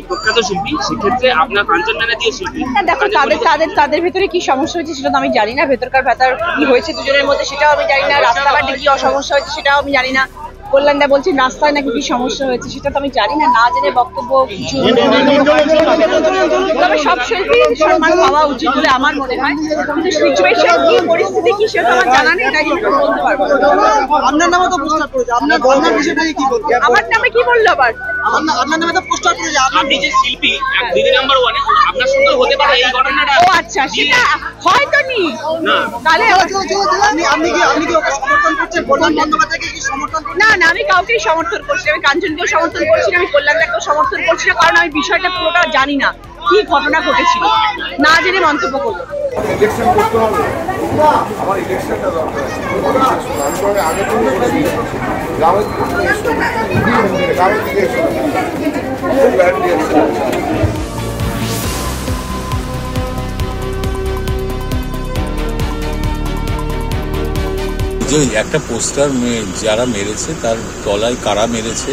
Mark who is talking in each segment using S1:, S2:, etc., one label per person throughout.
S1: প্রখ্যাত শিল্পী, সেক্ষেত্রে আপনার কাঞ্চন ব্যানার্জি শিল্পী।
S2: দেখো তাদের ভেতরে কি সমস্যা হয়েছে সেটা তো আমি জানি না, ভেতর কি হয়েছে দুজনের মধ্যে সেটাও আমি জানি না, রাস্তাঘাটে কি সমস্যা হয়েছে সেটাও আমি জানি না। কল্যাণদা বলছেন রাস্তায় নাকি কি সমস্যা হয়েছে, সেটা তো আমি জানি না, না জেনে বক্তব্য কিছু। তবে সব শিল্পীর সম্মান পাওয়া উচিত বলে আমার মনে হয়। কিন্তু সিচুয়েশন কি, পরিস্থিতি কি, সেটা আমার জানা নেই, তাই জন্য বলতে পারবো না।
S3: আপনার নামে তো পোস্টার করেছে, আপনার বিষয়টা কি বলবেন?
S2: আমার নামে কি বললো আবার?
S3: আপনার নামে তো পোস্টার করেছে,
S1: আপনি যে শিল্পী দিদি নাম্বার 1 আপনার সঙ্গে হতে পারে এই ঘটনাটা।
S2: ও আচ্ছা, সেটা হয়তো নি
S1: না,
S2: তাহলে
S3: আপনি কি সমর্থন করছেন? কল্যাণ বন্দ্যোপাধ্যায়কে কি সমর্থন করছেন?
S2: না না, আমি কাউকেই সমর্থন করছি না, আমি কাঞ্চনকেও সমর্থন করছি না, আমি কল্যাণদাকেও সমর্থন করছি না, কারণ আমি বিষয়টা পুরোটা জানি না, কি ঘটনা ঘটেছিল, না জেনে মন্তব্য করবো।
S4: ইলেকশন করতে হবে, আমার ইলেকশনটা দরকার। আমি আগে তো গ্রামের দিকে এসে খুব ব্যাড রিয়াকশন।
S5: যে একটা পোস্টার যারা মেরেছে তার তলায় কারা মেরেছে,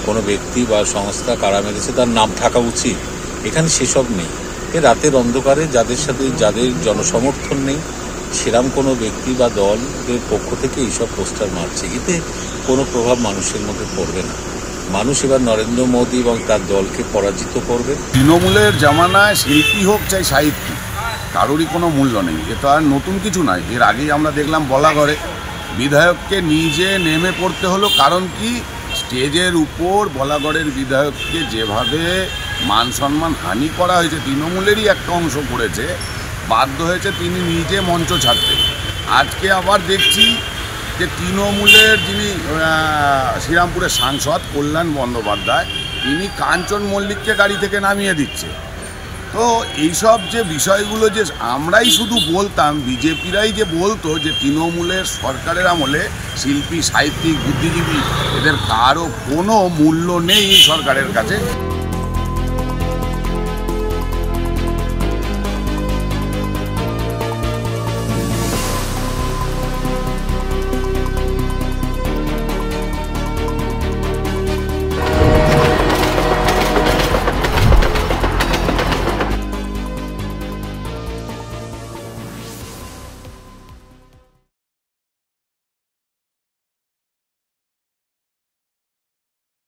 S5: কোনো ব্যক্তি বা সংস্থা কারা মেরেছে তার নাম থাকা উচিত। এখানে সেসব নেই। রাতের অন্ধকারে যাদের জনসমর্থন নেই সেরাম কোনো ব্যক্তি বা দলের পক্ষ থেকে এইসব পোস্টার মারছে, এতে কোনো প্রভাব মানুষের মধ্যে পড়বে না। মানুষ এবার নরেন্দ্র মোদী এবং তার দলকে পরাজিত করবে।
S6: তৃণমূলের জামানায় শিল্পী হোক চাই সাহিত্যিক, কারোরই কোনো মূল্য নেই। এটা আর নতুন কিছু নয়, এর আগেই আমরা দেখলাম বলাগড়ে বিধায়ককে নিজে নেমে পড়তে হলো। কারণ কি, স্টেজের উপর বলাগড়ের বিধায়ককে যেভাবে মান সম্মান হানি করা হয়েছে, তৃণমূলেরই একটা অংশ করেছে, বাধ্য হয়েছে তিনি নিজে মঞ্চ ছাড়তে। আজকে আবার দেখছি যে তৃণমূলের যিনি শ্রীরামপুরের সাংসদ কল্যাণ বন্দ্যোপাধ্যায়, তিনি কাঞ্চন মল্লিককে গাড়ি থেকে নামিয়ে দিচ্ছে। তো এইসব যে বিষয়গুলো যে আমরাই শুধু বলতাম, বিজেপিরাই যে বলতো যে তৃণমূলের সরকারের আমলে শিল্পী, সাহিত্যিক, বুদ্ধিজীবী এদের কারও কোনো মূল্য নেই এই সরকারের কাছে।